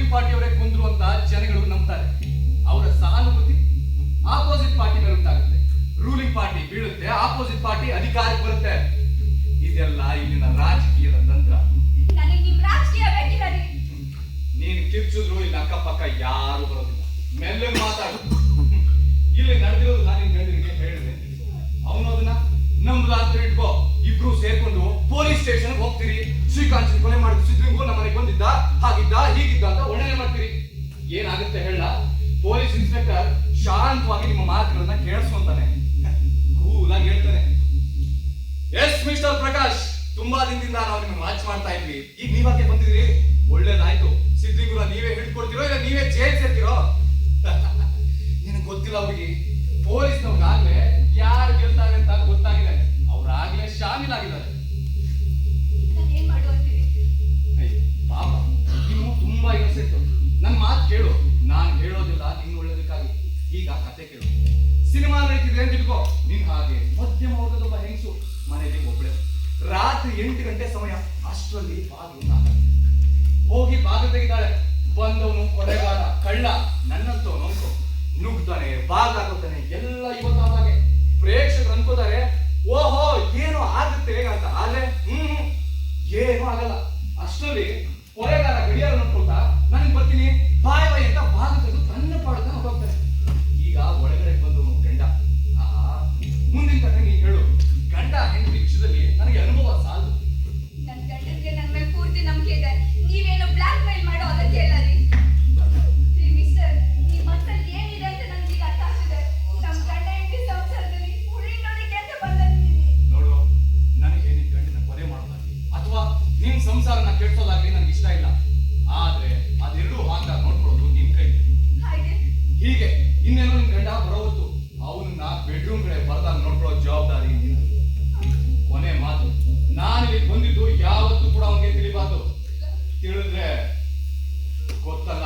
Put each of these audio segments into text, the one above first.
Ruling ಪಾರ್ಟಿಯವರೇ ಕೊಂದ್ರು ಅಂತ ಜನಗಳು ನಂಬ್ತಾರೆ. ಅವರ ಸಹಾನುಭೂತಿ ಆಪೋಸಿಟ್ ಪಾರ್ಟಿ ಮೇಲೆ ಉಂಟಾಗುತ್ತೆ. ರೂಲಿಂಗ್ ಪಾರ್ಟಿ ಬೀಳುತ್ತೆ, ಆಪೋಸಿಟ್ ಪಾರ್ಟಿ ಅಧಿಕಾರಕ್ಕೆ ಬರುತ್ತೆ. ಇದೆಲ್ಲ ಇಲ್ಲಿನ ರಾಜಕೀಯದ ತಂತ್ರ. ನೀನು ಕಿರ್ಚಿದ್ರು ಇಲ್ಲಿ ಅಕ್ಕಪಕ್ಕ ಯಾರು ಬರೋದಿಲ್ಲ. ಮೆಲ್ಲಗೆ ಮಾತಾಡು. ಇಲ್ಲಿ ನಡೆದಿರೋದು ನಾನು ನಿನ್ ಗಂಡನಿಗೆ ಹೇಳಿದೆ. ಅವನು ಅದನ್ನ ನಮ್ದು ಅಂತ ಇಟ್ಕೋ. ಇಬ್ರು ಸೇರ್ಕೊಂಡು ಪೊಲೀಸ್ ಸ್ಟೇಷನ್ ಹೋಗ್ತೀರಿ. ಶ್ರೀಕಾಂತ್ ಕೊಲೆ ಮಾಡಿದ ಸಿದ್ರಿಂಗು ನಮ್ಮ ಮನೆಗೆ ಬಂದಿದ್ದ, ಹಾಗಿದ್ದ ಹೀಗಿದ್ದ ಅಂತ ಒಳ್ಳೆ ಮಾಡ್ತೀರಿ. ಏನಾಗುತ್ತೆ ಹೇಳ? ಪೊಲೀಸ್ ಇನ್ಸ್ಪೆಕ್ಟರ್ ಶಾಂತವಾಗಿ ನಿಮ್ಮ ಮಾತುಗಳನ್ನ ಕೇಳಿಸ್ಕೊಂತಾನೆ, ಕೂಲಾಗಿ ಹೇಳ್ತಾನೆ, ಎಸ್ ಮಿಸ್ಟರ್ ಪ್ರಕಾಶ್, ತುಂಬಾ ದಿನದಿಂದ ನಾವು ನಿಮ್ಗೆ ವಾಚ್ ಮಾಡ್ತಾ ಇದ್ವಿ. ಈಗ ನೀವಾಗೆ ಬಂದಿದ್ರಿ, ಒಳ್ಳೇದಾಯ್ತು. ಸಿದ್ರಿಂಗುರ ನೀವೇ ಹಿಡ್ಕೊಡ್ತಿರೋ ಇಲ್ಲ ನೀವೇ ಜೈಲ್ ಸೇರ್ತಿರೋ? ನಿನಗೆ ಗೊತ್ತಿಲ್ಲ ಅವ್ರಿಗೆ. ಪೊಲೀಸ್ನವ್ರಿಗಾಗ್ಲೇ ಯಾರು ಗೆಲ್ತಾರೆ ಅಂತ ಗೊತ್ತಾಗಿದೆ. ಅವ್ರಾಗ್ಲೇ ಶಾಮೀಲಾಗಿದ್ದಾರೆ. ಪಾಪ ನೀವು ತುಂಬಾ ಇನ್ನೊಸೆಂಟ್. ನನ್ ಮಾತು ಕೇಳು, ನಾನ್ ಹೇಳೋದಿಲ್ಲ ನಿನ್ ಒಳ್ಳೇದಕ್ಕಾಗಿ. ಈಗ ಕತೆ ಕೇಳು. ಸಿನಿಮಾ ನಡೀತಿದೆ ಅಂತ ಇಟ್ಕೋ. ನಿನ್ ಹಾಗೆ ಮಧ್ಯಮ ವರ್ಗದ ಒಬ್ಬ ಹೆಂಗಸು ಮನೆಯಲ್ಲಿ ಒಬ್ಬಳೆ. ರಾತ್ರಿ 8 ಗಂಟೆ ಸಮಯ. ಅಷ್ಟರಲ್ಲಿ ಬಾಗಿಲು ಹೋಗಿ ಬಾಗಿಲು ತೆಗಿತಾಳೆ. ಬಂದವನು ಕೊಲೆಗಾರ, ಕಳ್ಳ, ನನ್ನಂತವನು ನುಗ್ತಾನೆ, ಬಾಗ್ಲಾಕೋತಾನೆ. ಎಲ್ಲ ಇವತ್ತಾಗೆ ಪ್ರೇಕ್ಷಕರು ಅನ್ಕೋತಾರೆ, ಓಹೋ ಏನೋ ಆಗುತ್ತೆ ಹೇಗಂತ. ಆದ್ರೆ ಏನೂ ಆಗಲ್ಲ. ಅಷ್ಟರಲ್ಲಿ ಕೊಲೆಗಾರ ಗಡಿಯಾರ ನೋಡ್ಕೊಳ್ತಾ ನನಗೆ ಬರ್ತೀನಿ ಬಾಯ್ ಬಾಯ್ ಅಂತ ಬಾಗಿಲು ತೆಗೆದು ತನ್ನ ಪಾಡುತ್ತಾ ಹೋಗ್ತಾನೆ. ಈಗ ಒಳಗಡೆ ಬಂದವನು ಗಂಡ. ಮುಂದಿನ ಕಥೆ ನೀನು ಹೇಳು. ಗಂಡ ಹೆಂಡತಿ ವಿಷಯದಲ್ಲಿ ನನಗೆ ಅನುಭವ ಸಾಲದು. ನನ್ನ ಗಂಡನಿಗೆ ನನ್ನ ಮೇಲೆ ಪೂರ್ತಿ ನಂಬಿಕೆ ಇದೆ. ನೀವೇನು ಬ್ಲಾಕ್ ಮೇಲ್ ಮಾಡೋ ಅಗತ್ಯ ಇಲ್ಲ ರೀ. ಮಿಸ್ಟರ್, ನಿಮ್ಮ ಮನಸ್ಸಲ್ಲಿ ಏನಿದೆ ಅಂತ ನನಗೆ ಈಗ ಅರ್ಥ ಆಗ್ತಿದೆ. ನಮ್ಮ ಗಂಡ ಹೆಂಡತಿ ಸಂಸಾರದಲ್ಲಿ ಉಳಿನೋದಕ್ಕೆ ಅಂತ ಬಂದಿದ್ದೀನಿ. ನೋಡು, ನನಗೆ ನಿನ್ ಗಂಡನ ಕೊಲೆ ಮಾಡೋದಾಗ್ಲಿ ಅಥವಾ ನಿನ್ ಸಂಸಾರನ ಕೆಡ್ಸೋದಾಗ್ಲಿ ನನಗೆ ಇಷ್ಟ ಇಲ್ಲ. ಆದ್ರೆ ಅದೆರಡೂ ಹಾಗ ನೋಡ್ಕೊಳ್ಳೋದು ನಿನ್ ಕೈ. ಹೀಗೆ ಇನ್ನೇನೋ ನಿನ್ ಗಂಡ ಬರೋವತ್ತು ಅವನನ್ನ ಬೆಡ್ರೂಮ್ ಕಡೆ ಬರ್ದಾಗ ನೋಡ್ಕೊಳ್ಳೋ ಜವಾಬ್ದಾರಿ ನಿಂದು. ಕೊನೆ ಮಾತು, ನಾನಿಲ್ಲಿ ಬಂದಿದ್ದು ಯಾವತ್ತೂ ಕೂಡ ಅವನಿಗೆ ತಿಳಿಬಾರ್ದು. ತಿಳಿದ್ರೆ ಗೊತ್ತಲ್ಲ.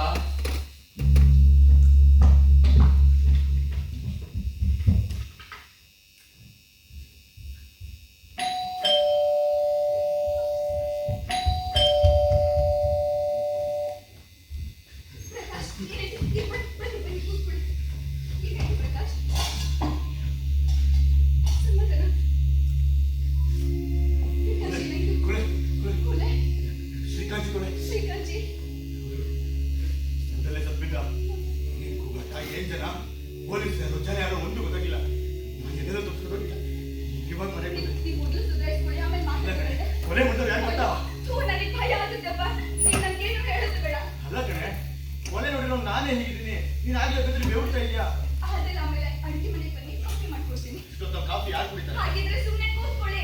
ನಾನೇ ಹೇಗಿದ್ದೀನಿ, ನೀನ್ ಆಗ್ಲೇ ಬೆದ್ರಿ ಬೇವುತ್ತಾ ಇದೆಯಾ? ಅದೆಲ್ಲ ಆಮೇಲೆ ಅಡಿಗೆ ಮನೆಗೆ ಬನ್ನಿ, ಕಾಫಿ ಮಾಡ್ಕೊಡ್ತೀನಿ. ಇಷ್ಟೊತ್ತ ಕಾಫಿ ಯಾರು ಕುಡಿತಾರೆ? ಹಾಗಿದ್ರೆ ಸುಮ್ಮನೆ ಕೂತ್ಕೊಳ್ಳಿ.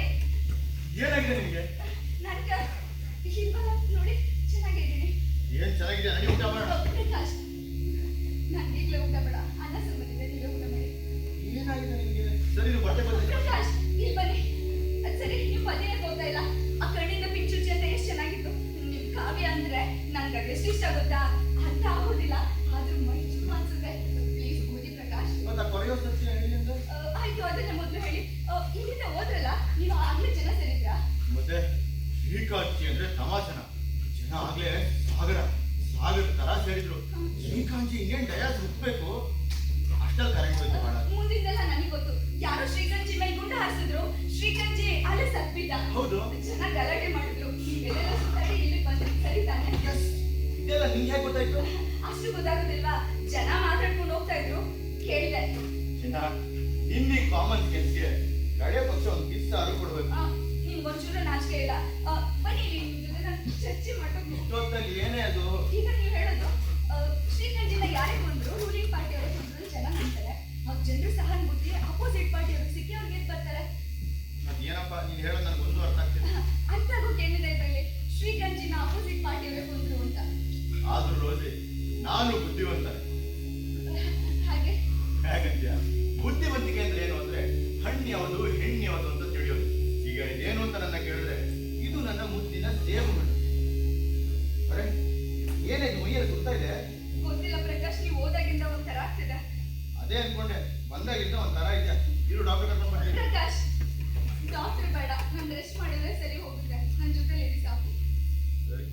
ಏನಾಗಿದೆ ನಿನಗೆ? ನನ್ಗೆ ಇಲ್ವಲ್ಲ ನೋಡಿ, ಚೆನ್ನಾಗಿದ್ದೀನಿ. ಏನ್ ಚೆನ್ನಾಗಿದೆ? ನನಗೆ ಊಟ ಮಾಡ. ಪ್ರಕಾಶ್, ನನ್ಗೆ ಈಗಲೇ ಊಟ ಬೇಡ. ಅನ್ನ ಸುಮ್ಮನಿದೆ, ನೀವೇ ಊಟ ಮಾಡಿ. ಏನಾಗಿದೆ ನಿನಗೆ? ಸರಿ, ನೀವು ಬಟ್ಟೆ ಬಂದ. ಪ್ರಕಾಶ್, ಇಲ್ಲಿ ಬನ್ನಿ. ಅದು ಸರಿ, ನೀವು ಮದುವೆ ಹೋಗ್ತಾ ಇಲ್ಲ. ಆ ಕಣ್ಣಿಂದ ಪಿಕ್ಚರ್ ಅಂತ ಎಷ್ಟು ಚೆನ್ನಾಗಿತ್ತು. ನಿಮ್ ಕಾವ್ಯ ಅಂದ್ರೆ ನನ್ಗೆ ಎಷ್ಟು ಇಷ್ಟ ಗೊತ್ತಾ? ಅರ್ಥ ಆಗೋದಿಲ್ಲ, ಆದ್ರೂ ಮೈ ಚುಮ್ಮ ಅನ್ಸುತ್ತೆ. ಪ್ಲೀಸ್ ಓದಿ ಪ್ರಕಾಶ್. ಮತ್ತೆ ಕೊನೆಯೋ ಸತ್ಯ ಹೇಳಿ ಅಂತ. ಆಯ್ತು, ಅದನ್ನ ಮೊದಲು ಹೇಳಿ. ಇಲ್ಲಿಂದ ಹೋದ್ರಲ್ಲ, ನೀವು ಆಗ್ಲೇ ಜನ ಸೇರಿದ್ರಾ? ಮತ್ತೆ ಶ್ರೀಕಾಂತಿ ಅಂದ್ರೆ ತಮಾಷೆನ? ಜನ ಆಗ್ಲೇ ಸಾಗರ ತರ ಸೇರಿದ್ರು. ಶ್ರೀಕಾಂತಿ ಇನ್ನೇನ್ ಡಯಾಸ್ ಹುಟ್ಟಬೇಕು, ಅಷ್ಟಲ್ಲಿ ಕರೆಕ್ಟ್ ಹೋಯ್ತು ಮಾಡ. ಮುಂದಿಂದೆಲ್ಲ ನನಗೆ ಗೊತ್ತು. ಯಾರೋ ಶ್ರೀಕಾಂತಿ ಮೇಲೆ ಗುಂಡ ಹಾರಿಸಿದ್ರು. ಶ್ರೀಕಾಂತಿ ಅಲ್ಲೇ ಸತ್ಬಿದ್ದ. ಹೌದು, ಜನ ಗಲಾಟೆ ಮಾಡಿದ್ರು. ನೀವೆಲ್ಲ ಸುತ್ತಾಡಿ ಇಲ್ಲಿ ಬಂದ್ರೆ ಸರಿ ತಾನೆ? ಇದೆಲ್ಲ ನಿಂಗೆ ಹೇಗೆ ಗೊತ್ತಾಯ್ತು? ಅಷ್ಟು ಗೊತ್ತಾಗೋದಿಲ್ವಾ? ಜನ ಮಾತಾಡ್ಕೊಂಡು ಹೋಗ್ತಾ ಇದ್ರು, ಕೇಳಿದೆ. ಚಿನ್ನ, ಇಲ್ಲಿ ಕಾಮನ್ ಕೆಲ್ಸ್ಗೆ ಕಡೆ ಪಕ್ಷ ಒಂದು ಕಿಸ್ ಆರು ಕೊಡ್ಬೇಕು. ನಿಮ್ಗೊಂಚೂರು ನಾಚಿಕೆ ಇಲ್ಲ. ಬನ್ನಿ, ನಿಮ್ ಜೊತೆ ನಾನು ಚರ್ಚೆ ಮಾಡೋದು. ಇಷ್ಟೊತ್ತಲ್ಲಿ ಏನೇ ಅದು? ಈಗ ನೀವು ಹೇಳೋದು ಶ್ರೀಕಾಂತಿನ ಯಾರೇ ಬಂದ್ರು, ರೂಲಿಂಗ್ ಪಾರ್ಟಿ ಅವರು ಬಂದ್ರು ಜನ ಮಾಡ್ತಾರೆ. ಜನರು ಸಹಾನುಭೂತಿ ಅಪೋಸಿಟ್ ಪಾರ್ಟಿ ಅವ್ರಿಗೆ ಸಿಕ್ಕಿ ಅವ್ರಿಗೆ ಎದ್ದು ಬರ್ತಾರೆ. ಅದೇನಪ್ಪ ನೀನು ಹೇಳೋದು ನನಗೆ ಒಂದು ಅರ್ಥ ಆಗ್ತಿದೆ. ಅರ್ಥ ಆಗೋಕೆ ಏನಿದೆ ಇದರಲ್ಲಿ? ಶ್ರೀಕಾಂತಿನ ಅಪೋಸಿಟ್ ಪಾರ್ಟಿ ಅವರೇ ಬಂದ್ರು ಅಂತ. ಆದ್ರೂ ರೋಜಿ, ನಾನು ಬುದ್ಧಿವಂತ. ಹಾಗೆ ಹೇಗಂತ್ಯ? ಬುದ್ಧಿವಂತಿಕೆ ಅಂದ್ರೆ ಏನು ಅಂದ್ರೆ ಹಣ್ಣು ಯಾವುದು ಹೆಣ್ಣು ಯಾವುದು ಅಂತ ತಿಳಿಯೋದು. ಈಗ ಇದೇನು ಅಂತ ನನ್ನ ಕೇಳಿದ್ರೆ, ಇದು ನನ್ನ ಮುದ್ದಿನ ಸೇಬುಗಳು. ಅರೆ, ಏನಾಯ್ತು? ಮೈಯಲ್ಲಿ ಸುತ್ತಾ ಇದೆ? ಗೊತ್ತಿಲ್ಲ ಪ್ರಕಾಶ್, ನೀವು ಹೋದಾಗಿಂದ ಒಂಥರ ಆಗ್ತಿದೆ. ಅದೇ ಅನ್ಕೊಂಡೆ, ಬಂದಾಗಿಂದ ಒಂಥರ ಇದೆ. ಇರು ಡಾಕ್ಟರ್ ಕರ್ಕೊಂಡು ಬರ್ತೀನಿ. ಪ್ರಕಾಶ್, ಡಾಕ್ಟರ್ ಬೇಡ, ನಾನು ರೆಸ್ಟ್ ಮಾಡಿದ್ರೆ ಸರಿ ಹೋಗುತ್ತೆ. ನನ್ನ ಜೊತೆ ಇರಿ ಸಾಕು. ಸರಿ.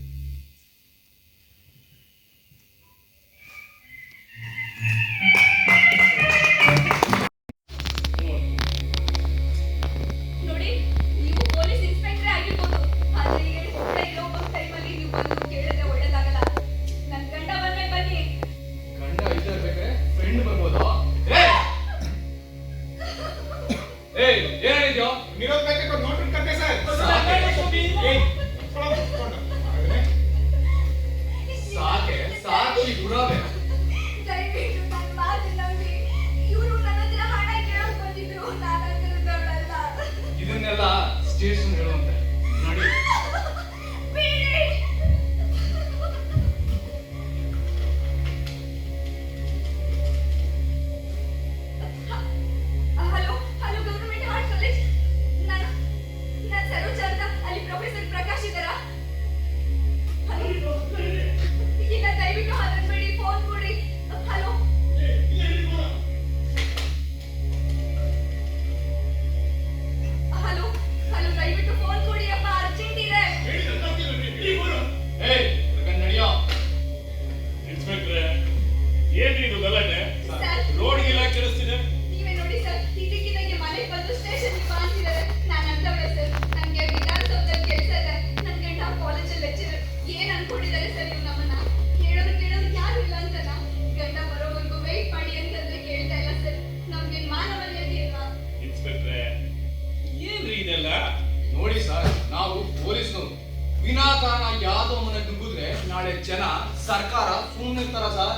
ಸರ್ಕಾರ ಸುಮ್ಮನಿರ್ತಾರ ಸರ್?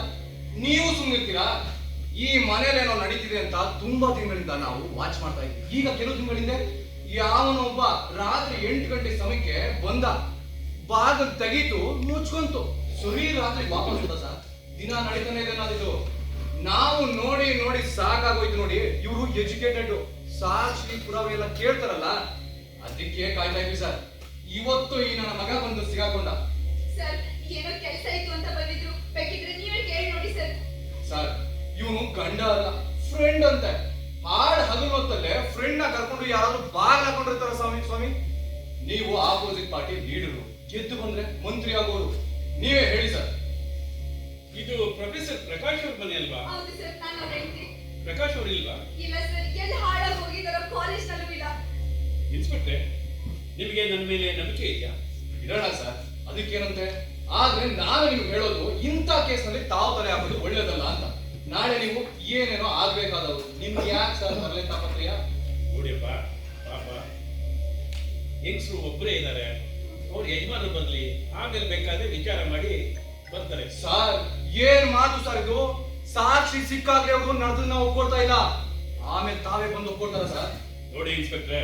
ನೀವು ಸುಮ್ಮನಿರ್ತೀರಾ? ಈ ಮನೇಲೇನೋ ನಡೀತಿದೆ ಅಂತ ತುಂಬಾ ತಿಂಗಳಿಂದ ನಾವು ವಾಚ್ ಮಾಡ್ತಾ ಇದ್ವಿ. ಈಗ ಕೆಲವು ತಿಂಗಳಿಂದ ಯಾವನೊಬ್ಬ ರಾತ್ರಿ 8 ಗಂಟೆ ಸಮಯಕ್ಕೆ ಬಂದ, ಬಾಗಿಲು ತೆಗೀತು, ಮುಚ್ಕೊಂತು, ಸರಿ ರಾತ್ರಿ ವಾಪಸ್ ಹೋದ ಸರ್. ದಿನ ನಡೀತಾನೆ ಇದೆ ನಾದಿದು. ನಾವು ನೋಡಿ ನೋಡಿ ಸಾಕಾಗೋಯ್ತು ನೋಡಿ. ಇವರು ಎಜುಕೇಟೆಡ್, ಸಾಕ್ಷಿ ಪುರಾವೆ ಎಲ್ಲ ಕೇಳ್ತಾರಲ್ಲ, ಅದಕ್ಕೆ ಕಾಯ್ತಾ ಇದ್ವಿ ಸರ್. ಇವತ್ತು ಈ ನನ್ನ ಮಗ ಬಂದು ಸಿಗಾಕೊಂಡ ಸರ್. ಏನೋ ಕೆಲಸ ಇತ್ತು ಅಂತ ಬಂದಿದ್ರು, ಬೇಕಿದ್ರೆ ನೀವೇ ಕೇಳಿ ನೋಡಿ ಸರ್. ಸರ್, ಇವನು ಗಂಡ ಅಲ್ಲ, ಫ್ರೆಂಡ್ ಅಂತೆ. ಹಾಡ್ ಹಗಲು ಹೊತ್ತಲ್ಲೇ ಫ್ರೆಂಡ್ ನ ಕರ್ಕೊಂಡು ಯಾರಾದ್ರೂ ಬಾಗ್ ಹಾಕೊಂಡಿರ್ತಾರ ಸ್ವಾಮಿ? ನೀವು ಆಪೋಸಿಟ್ ಪಾರ್ಟಿ ಲೀಡರು, ಗೆದ್ದು ಬಂದ್ರೆ ಮಂತ್ರಿ ಆಗೋರು. ನೀವೇ ಹೇಳಿ ಸರ್. ಇದು ಪ್ರೊಫೆಸರ್ ಪ್ರಕಾಶ್ ಅವ್ರ ಮನೆ ಅಲ್ವಾ? ಹೌದು ಸರ್, ನಾನು ಅವ್ರ ಹೆಂಡತಿ. ಪ್ರಕಾಶ್ ಅವರು ಇಲ್ವಾ? ಇಲ್ಲ ಸರ್, ಎಲ್ಲಿ ಹಾಳಾಗಿ ಹೋಗಿದಾರೋ, ಕಾಲೇಜ್ ನಲ್ಲೂ ಇಲ್ಲ. ಇನ್ಸ್ಪೆಕ್ಟ್ರೆ, ನಿಮಗೆ ನನ್ನ ಮೇಲೆ ನಂಬಿಕೆ ಇದೆಯಾ? ಇಡೋಣ ಸರ್, ಅದಕ್ಕೇನಂತೆ. ಆದ್ರೆ ನಾನು ನಿಮ್ಗೆ ಹೇಳೋದು, ಇಂಥ ಕೇಸ್ನಲ್ಲಿ ತಾವು ತಲೆ ಹಾಕೋದು ಒಳ್ಳೇದಲ್ಲ ಅಂತ. ನಾಳೆ ನೀವು ಏನೇನೋ ಆಗ್ಬೇಕಾದವರು, ನಿಮ್ಗೆ ಯಾಕೆ ಸರ್ ತರಲೆ ತಾಪತ್ರಯ? ನೋಡಿಯಪ್ಪ, ಪಾಪ ಹೆಂಗಸರು ಒಬ್ಬರೇ ಇದ್ದಾರೆ, ಅವ್ರ ಯಜಮಾನರು ಬರ್ಲಿ, ಆಮೇಲೆ ಬೇಕಾದ್ರೆ ವಿಚಾರ ಮಾಡಿ ಬರ್ತಾರೆ. ಸರ್, ಏನ್ ಮಾತು ಸರ್ ಇದು? ಸಾಕ್ಷಿ ಸಿಕ್ಕಾಗ್ಲೇ ಅವರು ನಡೆದನ್ನ ಒಪ್ಕೊಳ್ತಾ ಇಲ್ಲ, ಆಮೇಲೆ ತಾವೇ ಬಂದು ಒಪ್ಕೊಳ್ತಾರ ಸರ್? ನೋಡಿ ಇನ್ಸ್ಪೆಕ್ಟ್ರೆ,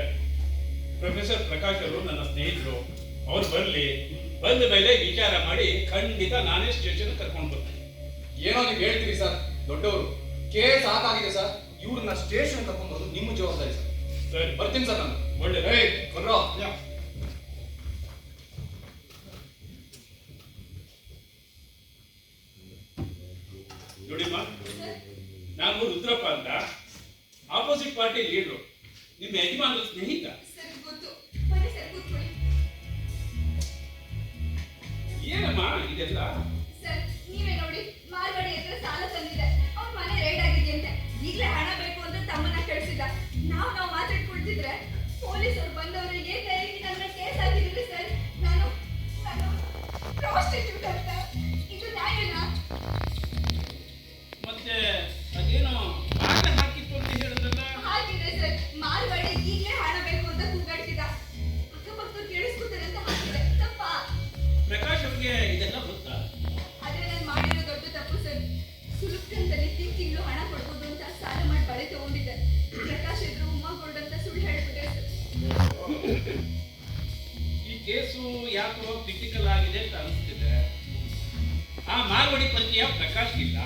ಪ್ರೊಫೆಸರ್ ಪ್ರಕಾಶ್ ಅವರು ನನ್ನ ಸ್ನೇಹಿತರು, ಅವ್ರು ಬರ್ಲಿ, ಬಂದ ಮೇಲೆ ವಿಚಾರ ಮಾಡಿ ಖಂಡಿತ ನಾನೇ ಸ್ಟೇಷನ್ ಕರ್ಕೊಂಡು ಬರ್ತೀನಿ. ಏನೋ ನೀವು ಹೇಳ್ತೀರಿ ಸರ್, ದೊಡ್ಡವರು. ಕೇಸ್ ಸಾಕಾಗಿದೆ ಸರ್, ಇವ್ರನ್ನ ಸ್ಟೇಷನ್ ಕರ್ಕೊಂಡು ಬರೋದು ನಿಮ್ಮ ಜವಾಬ್ದಾರಿ ಸರ್. ಸರಿ, ಬರ್ತೀನಿ ಸರ್ ನಾನು. ಒಳ್ಳೆ ಬರ್ರೋ. ನೋಡಿಮ್ಮ, ನಾನು ರುದ್ರಪ್ಪ ಅಂತ, ಆಪೋಸಿಟ್ ಪಾರ್ಟಿ ಲೀಡರು, ನಿಮ್ಮ ಯಜಮಾನರ ಸ್ನೇಹಿತ. ಸರ್ ಗೊತ್ತು, ಬನ್ನಿ ಸರ್ ಕೂತ್ಕೊಳ್ಳಿ. ಏನಮ್ಮ ಇದೆಲ್ಲ? ಸರ್, ನೀವೇ ನೋಡಿ, ಮಾರ್ವಾಡಿ ಹತ್ರ ಸಾಲ ತಂದಿದೆ, ಅವ್ರ ಮನೆ ರೈಡ್ ಆಗಿದೆಯಂತೆ. ಈಗಲೇ ಹಣ ಬೇಕು ಅಂತ ತಮ್ಮನ್ನ ಕಳಿಸಿದ. ನಾವು ಮಾತಾಡ್ಕೊಳ್ತಿದ್ರೆ ಪೊಲೀಸರು ಬಂದವರು ಏಕಾಏಕಿ ನನ್ನ ಕೇಸ್ ಹಾಕಿದ್ರು ಸರ್. ನಾನು ಪ್ರಾಸ್ಟಿಟ್ಯೂಟ್ ಅಂತ. ಇದು ನ್ಯಾಯನಾ? ಮತ್ತೆ ಅದೇನೋ ಬಾಗಿಲು ಹಾಕಿತ್ತು ಅಂತ ಹೇಳಿದ್ರಲ್ಲ? ಹಾಕಿದೆ ಸರ್. ಮಾರ್ವಾಡಿ ಈಗಲೇ ಹಣ ಬೇಕು ಅಂತ ಕೂಗಾಡ್ತಿದ್ದ. ಅಕ್ಕಪಕ್ಕ ಕೇಳಿಸ್ಕೊತಾರೆ ಅಂತ ಹಾಕಿದೆ. ತಪ್ಪಾ? ಪ್ರಕಾಶ್ ಅವ್ರಿಗೆ ಇದೆಲ್ಲ ಗೊತ್ತಾ? ಆದ್ರೆ ನಾನು ಮಾಡಿರೋ ದೊಡ್ಡ ತಪ್ಪು ಸರ್. ಸುಲಭದಲ್ಲಿ ತಿಂಗಳು ಹಣ ಕೊಡ್ಬೋದು ಅಂತ ಸಾಲ ಮಾಡಿ ಬಳೆ ತಗೊಂಡಿದ್ದೆ. ಪ್ರಕಾಶ್ ಎದುರು ಉಮ್ಮ ಕೊಡಂತ ಸುಳ್ಳು ಹೇಳ್ಬಿಟ್ಟೆ ಸರ್. ಈ ಕೇಸು ಯಾಕೋ ಕ್ರಿಟಿಕಲ್ ಆಗಿದೆ ಅಂತ ಅನಿಸ್ತಿದೆ. ಆ ಮಾರ್ವಾಡಿ ಪರಿಚಯ ಪ್ರಕಾಶ್ ಇಲ್ಲ.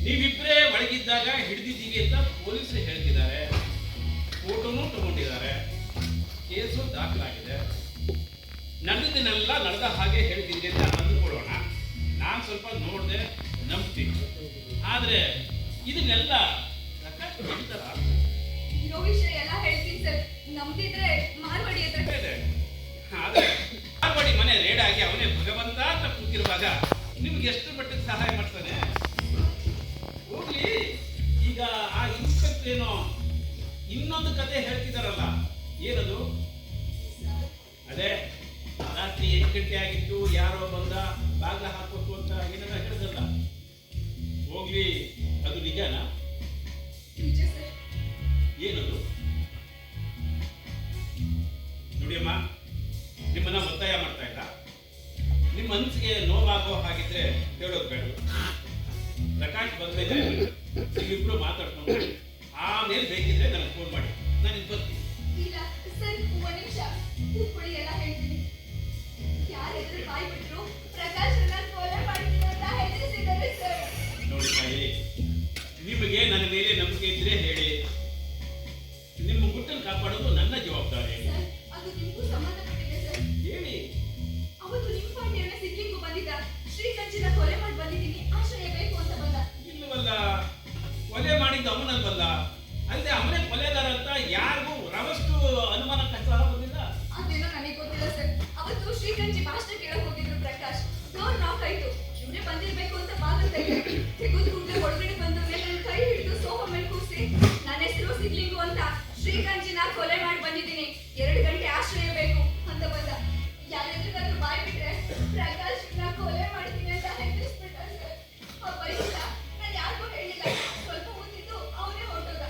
ನೀವಿಬ್ಬರೇ ಒಳಗಿದ್ದಾಗ ಹಿಡಿದಿದ್ದೀವಿ ಅಂತ ಪೊಲೀಸರು ಹೇಳ್ತಿದ್ದಾರೆ, ಫೋಟೋನು ತಗೊಂಡಿದ್ದಾರೆ, ಕೇಸು ದಾಖಲಾಗಿದೆ. ನಡೆದಿದ್ದನ್ನೆಲ್ಲ ನಡೆದ ಹಾಗೆ ಹೇಳ್ತಿದ್ದೆ ಅಂತ ಅಂದುಕೊಳ್ಳೋಣ. ನಾನು ಸ್ವಲ್ಪ ನೋಡಿದೆ, ನಂಬ್ತೀನಿ. ಆದ್ರೆ ಇದನ್ನೆಲ್ಲ ಪ್ರಕಾಶ್ ಹೇಳ್ತಾರ? ಇರೋ ವಿಷಯ ಎಲ್ಲ ಹೇಳ್ತೀನಿ ಸರ್. ನಂಬ್ತಿದ್ರೆ ಮಾರ್ವಾಡಿ ಹತ್ರ ಇದೆ. ಆದ್ರೆ ಮಾರ್ವಾಡಿ ಮನೆ ರೇಡ್ ಆಗಿ ಅವನೇ ಭಗವಂತ ಅಂತ ಕೂತಿರುವಾಗ ನಿಮ್ಗೆ ಎಷ್ಟು ಮಟ್ಟಿಗೆ ಸಹಾಯ ಮಾಡ್ತಾನೆ? ಹೋಗ್ಲಿ, ಈಗ ಆ ಇನ್ಸ್ಪೆಕ್ಟರ್ ಏನೋ ಇನ್ನೊಂದು ಕತೆ ಹೇಳ್ತಿದಾರಲ್ಲ, ಏನದು? ಅದೇ ರಾತ್ರಿ 8 ಗಂಟೆ ಆಗಿತ್ತು, ಯಾರೋ ಬಂದ ಬಾಗ್ಲ ಹಾಕೋತು ಅಂತ ಏನಾರ ಹೇಳಿದಲ್ಲ, ಹೋಗ್ಲಿ, ಅದು ನಿಜನಾ? ನಿಜ ಸರ್. ಏನದು? ನೋಡಿಯಮ್ಮ, ನಿಮ್ಮನ್ನ ಒತ್ತಾಯ ಮಾಡ್ತಾ ಇಲ್ಲ. ನಿಮ್ಮ ಮನಸ್ಸಿಗೆ ನೋವಾಗೋ ಹಾಗಿದ್ರೆ ಹೇಳೋದು ಬೇಡ. ಪ್ರಕಾಶ್ ಬಂದ್ಮೇಲೆ ನೀವಿಬ್ರು ಮಾತಾಡ್ಕೊಂಡು ಆಮೇಲೆ ಬೇಕಿದ್ರೆ ನನಗೆ ಫೋನ್ ಮಾಡಿ, ನಾನು ಇದು ಬರ್ತೀನಿ. ಇಲ್ಲ ಸರ್, ಒಂದ್ ನಿಮಿಷ ಕೂತ್ಕೊಳ್ಳಿ, ಎಲ್ಲ ಹೇಳ್ತೀನಿ. ಯಾರೆದ್ರು ಬಾಯ್ ಬಿಟ್ರು ಪ್ರಕಾಶ್ ಕೊಲೆ ಮಾಡ್ತೀನಿ ಅಂತ ಹೆದರಿಸಿದ್ದಾರೆ ಸರ್. ನೋಡಿ ತಾಯಿ, ನಿಮಗೆ ನನ್ನ ಮೇಲೆ ನಂಬಿಕೆ ಇದ್ರೆ ಹೇಳಿ, ನಿಮ್ಮ ಗುಟ್ಟನ್ನು ಕಾಪಾಡೋದು ನನ್ನ ಜವಾಬ್ದಾರಿ. ಸರ್, ಅದು ನಿಮಗೂ ಸಂಬಂಧಪಟ್ಟಿದೆ ಸರ್. ಹೇಳಿ. ಅವತ್ತು ನಿಮ್ಮ ಪಾರ್ಟಿಯವನ್ನ ಸಿಗ್ಲಿಕ್ಕೂ ಬಂದಿದ್ದ. ಶ್ರೀಕಂಚಿನ ಕೊಲೆ ಮಾಡಿ ಬಂದಿದ್ದೀನಿ, ಆಶ್ರಯ ಬೇಕು ಅಂತ ಬಂದ. ಇಲ್ಲವಲ್ಲ, ಕೊಲೆ ಮಾಡಿದ್ದು ಅವನಲ್ವಲ್ಲ. ಅಲ್ಲದೆ ಅವನೇ ಕೊಲೆಗಾರ ಅಂತ ಯಾರಿಗೂ ರವಷ್ಟು ಅನುಮಾನ ಕಷ್ಟ ಬಂದಿಲ್ಲ. ಅದೇನೋ ನನಗೆ ಗೊತ್ತಿಲ್ಲ ಸರ್. ಅವತ್ತು ಶ್ರೀಕಂಚಿ ಭಾಷಣ ಕೇಳಕ್ ಹೋಗಿದ್ರು ಪ್ರಕಾಶ್. ಡೋರ್ ನಾಕ್ ಆಯ್ತು. ಇವರೇ ಬಂದಿರ್ಬೇಕು ಅಂತ ಬಾಗಿಲು ತೆಗೆದು ಕೂಡಲೇ ಒಳಗಡೆ ಬಂದ ಮೇಲೆ ನನ್ನ ಕೈ ಹಿಡಿದು ಸೋಫಾ ಮೇಲೆ ಕೂರಿಸಿ, ನನ್ನ ಹೆಸರು ಸಿಗ್ಲಿಂಗು ಅಂತ, ಶ್ರೀಕಂಚಿನ ಕೊಲೆ ಮಾಡಿ ಬಂದಿದ್ದೀನಿ, 2 ಗಂಟೆ ಆಶ್ರಯ ಬೇಕು ಅಂತ ಬಂದ. ಯಾರೆದ್ರಿಗಾದ್ರೂ ಬಾಯ್ ಬಿಟ್ರೆ ಪ್ರಕಾಶ್ ಕೊಲೆ ಮಾಡ್ತೀನಿ ಅಂತ ಹೆದರಿಸ್ಬಿಟ್ಟ ಸರ್. ಆ ಬೈಸಿಲ್ಲ, ನಾನು ಯಾರಿಗೂ ಹೇಳಿಲ್ಲ. ಸ್ವಲ್ಪ ಓದಿದ್ದು ಅವನೇ ಹೊರಟೋದ.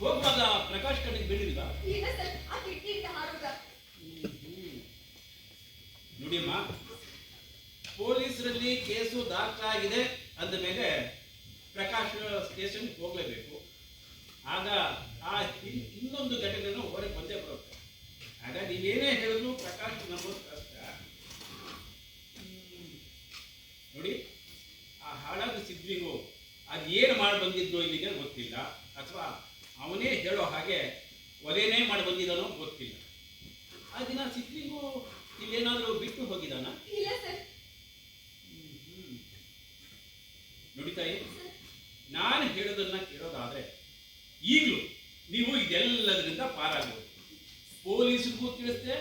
ಹೋಗುವಾಗ ಪ್ರಕಾಶ್ ಕಡೆಗೆ ಬೀಳಿಲ್ಲ? ಇಲ್ಲ ಸರ್, ಆ ಕಿಟಕಿಯಿಂದ ಹಾರೋದ. ನೋಡಿಯಮ್ಮ, ಪೊಲೀಸರಲ್ಲಿ ಕೇಸು ದಾಖಲಾಗಿದೆ ಅಂದ ಮೇಲೆ ಪ್ರಕಾಶ್ ಸ್ಟೇಷನ್ ಹೋಗಲೇಬೇಕು. ಆಗ ಆ ಇನ್ನೊಂದು ಘಟನೆನೂ ಹೊರಗೆ ಬಂದೇ ಬರುತ್ತೆ. ಆಗ ನೀವೇನೇ ಹೇಳಿದ್ರು ಪ್ರಕಾಶ್ ನಂಬೋದು ಕಷ್ಟ. ನೋಡಿ, ಆ ಹಾಳಾದ ಸಿದ್ಲಿಂಗು ಅದು ಏನು ಮಾಡಿ ಬಂದಿದ್ದು ಇಲ್ಲಿಗೆ ಗೊತ್ತಿಲ್ಲ, ಅಥವಾ ಅವನೇ ಹೇಳೋ ಹಾಗೆ ಒಲೆನೇ ಮಾಡಿ ಬಂದಿದ್ದಾನೋ ಗೊತ್ತಿಲ್ಲ. ಆ ದಿನ ಸಿದ್ಲಿಂಗು ಇಲ್ಲೇನಾದರೂ ಬಿಟ್ಟು ಹೋಗಿದ್ದಾನ? ಇಲ್ಲ ಸರ್. ನೋಡಿ ತಾಯಿ, ನಾನು ಹೇಳೋದನ್ನ ಕೇಳೋದಾದ್ರೆ ಈಗಲೂ ನೀವು ಇದೆಲ್ಲದರಿಂದ ಪಾರಾಗಬಹುದು. ಪೊಲೀಸರಿಗೂ ತಿಳಿಸ್ತೆ,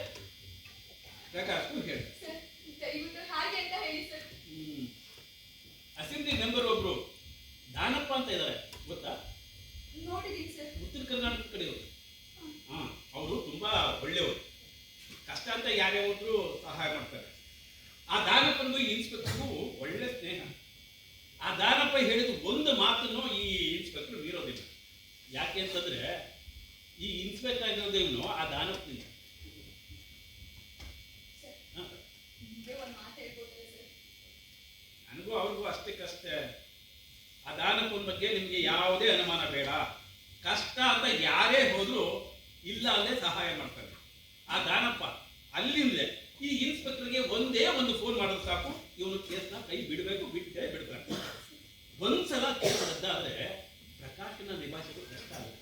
ಪ್ರಕಾಶ್ಗೂ ಹೇಳಿ. ಸರ್ ದಯವಿಟ್ಟು ಹಾಗೆ ಅಂತ ಹೇಳಿ ಸರ್. ಅಸೆಂಬ್ಲಿ ಮೆಂಬರ್ ಒಬ್ರು ದಾನಪ್ಪ ಅಂತ ಇದ್ದಾರೆ, ಗೊತ್ತಾ? ನೋಡಿದೀನಿ ಸರ್. ಉತ್ತರ ಕರ್ನಾಟಕ ಕಡೆಯವರು. ಅವರು ತುಂಬಾ ಒಳ್ಳೆಯವರು. ಕಷ್ಟ ಅಂತ ಯಾರೇ ಹೋದ್ರು ಸಹಾಯ ಮಾಡ್ತಾರೆ. ಆ ದಾನಪ್ಪನಿಗೂ ಈ ಇನ್ಸ್ಪೆಕ್ಟರ್ಗೂ ಒಳ್ಳೆ ಸ್ನೇಹ. ಆ ದಾನಪ್ಪ ಹೇಳಿದ ಒಂದು ಮಾತನ್ನು ಈ ಇನ್ಸ್ಪೆಕ್ಟರ್ ಮೀರೋದಿಲ್ಲ. ಯಾಕೆ ಅಂತಂದ್ರೆ ಈ ಇನ್ಸ್ಪೆಕ್ಟರ್ ಆಗಿರೋದೇನು ಆ ದಾನಪ್ಪನಿಂದ. ಒಂದು ಮಾತು ಹೇಳ್ಬೋದಲ್ಲ ಸರ್? ನನಗೂ ಅವ್ರಿಗೂ ಅಷ್ಟಕ್ಕಷ್ಟೇ. ಆ ದಾನಪ್ಪನ ಬಗ್ಗೆ ನಿಮಗೆ ಯಾವುದೇ ಅನುಮಾನ ಬೇಡ. ಕಷ್ಟ ಅಂತ ಯಾರೇ ಹೋದ್ರು ಇಲ್ಲ ಅಲ್ಲೇ ಸಹಾಯ ಮಾಡ್ತಾರೆ. ಆ ದಾನಪ್ಪ ಅಲ್ಲಿಂದಲೇ ಈ ಇನ್ಸ್ಪೆಕ್ಟರ್ಗೆ ಒಂದೇ ಒಂದು ಫೋನ್ ಮಾಡೋದು ಸಾಕು, ಇವನು ಕೇಸ್ನ ಕೈ ಬಿಡಬೇಕು, ಬಿಟ್ಟೇ ಬಿಡ್ತಾರೆ. ಒಂದ್ಸಲ ಕೇಸ್ ರದ್ದಾದ್ರೆ ಪ್ರಕಾಶನ ನಿಭಾಯಿಸೋದು ಕಷ್ಟ ಆಗುತ್ತೆ.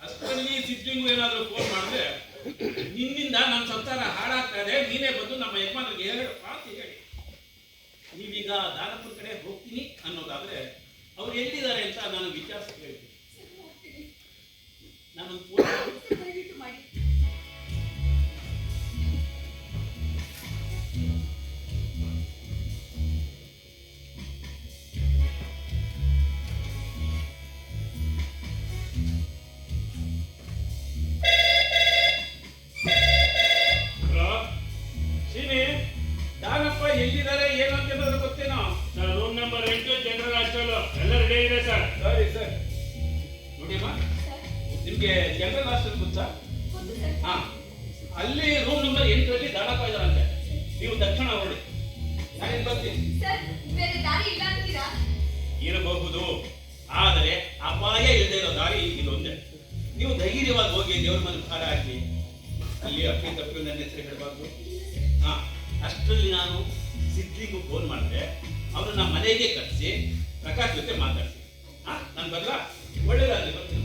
ಅಷ್ಟರಲ್ಲಿ ಸಿದ್ಲಿಂಗು ಏನಾದರೂ ಫೋನ್ ಮಾಡಿದ್ರೆ, ನಿನ್ನಿಂದ ನಮ್ಮ ಸಂಸಾರ ಹಾಳಾಗ್ತಾ ಇದೆ, ನೀನೇ ಬಂದು ನಮ್ಮ ಯಜಮಾನರಿಗೆ ಹೇಳಪ್ಪ ಅಂತ ಹೇಳಿ. ನೀವೀಗ ದಾನಪ್ಪನ ಕಡೆ ಹೋಗ್ತೀನಿ ಅನ್ನೋದಾದ್ರೆ ಅವ್ರು ಎಲ್ಲಿದ್ದಾರೆ ಅಂತ ನಾನು ವಿಚಾರಿಸಿ ಹೇಳ್ತೀನಿ. ನಾನೊಂದು ಫೋನ್ ದಯವಿಟ್ಟು ಮಾಡಿ. ದಾನಪ್ಪ ಎಲ್ಲಿದ್ದಾರೆ ಏನು ಅಂತ ಏನಾದ್ರು ಗೊತ್ತೇನೋ? Sir, room number 8 general hostel ಎಲ್ಲ ರೆಡಿ ಇದೆ ಸರ್. ಸರಿ ಸರ್. ನೋಡಿಯಮ್ಮ, ಸರ್ ನಿಮ್ಗೆ ಜನರಲ್ ಹಾಸ್ಟೆಲ್ ಗೊತ್ತಾ? ಗೊತ್ತು ಸರ್. ಹಾ, ಅಲ್ಲಿ ರೂಮ್ ನಂಬರ್ 8ರಲ್ಲಿ ದಾನಪ್ಪ ಇದ್ದಾರಂತೆ. ನೀವು ತಕ್ಷಣ ಹೊರಡಿ, ನಾನೇನು ಬರ್ತೀನಿ. ಸರ್ ಬೇರೆ ದಾರಿ ಇಲ್ಲ ಅಂತೀರಾ? ಇರಬಹುದು, ಆದರೆ ಅಪಾಯ ಇಲ್ಲದೆ ಇರೋ ದಾರಿ ಇದೊಂದೇ. ನೀವು ಧೈರ್ಯವಾಗಿ ಹೋಗಿ ದೇವ್ರ ಮನೆ ಭಾರ ಹಾಕಿ ಅಲ್ಲಿ ಅಪ್ಪಿ ತಪ್ಪಿ ನನ್ನ ಹೆಸರು ಹೇಳಬಾರ್ದು. ಹಾ, ಅಷ್ಟರಲ್ಲಿ ನಾನು ಸಿದ್ಲಿಗೂ ಫೋನ್ ಮಾಡಿದೆ. ಅವರು ನಮ್ಮ ಮನೆಗೆ ಕರೆಸಿ ಪ್ರಕಾಶ್ ಜೊತೆ ಮಾತಾಡ್ಸಿ. ಹಾ, ನಾನು ಬರಲ್ಲ, ಒಳ್ಳೇದಾಗಲಿ, ಬರ್ತೀನಿ.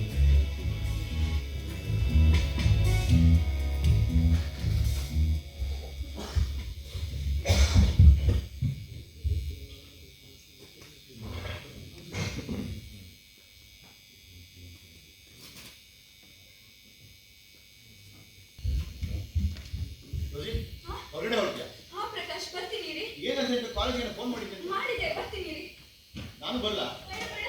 ಹೊರಗಡೆ ಹೊರಟ್ಯಾ? ಹಾ ಪ್ರಕಾಶ್ ಬರ್ತೀನಿ ರೀ. ಏನಂತ ಕಾಲೇಜಿಗೆ ಫೋನ್ ಮಾಡಿದ್ದೆ? ಮಾಡಿದೆ, ಬರ್ತೀನಿ ರೀ. ನಾನು ಬರಲ್ಲ. ಬೇಡ ಬೇಡ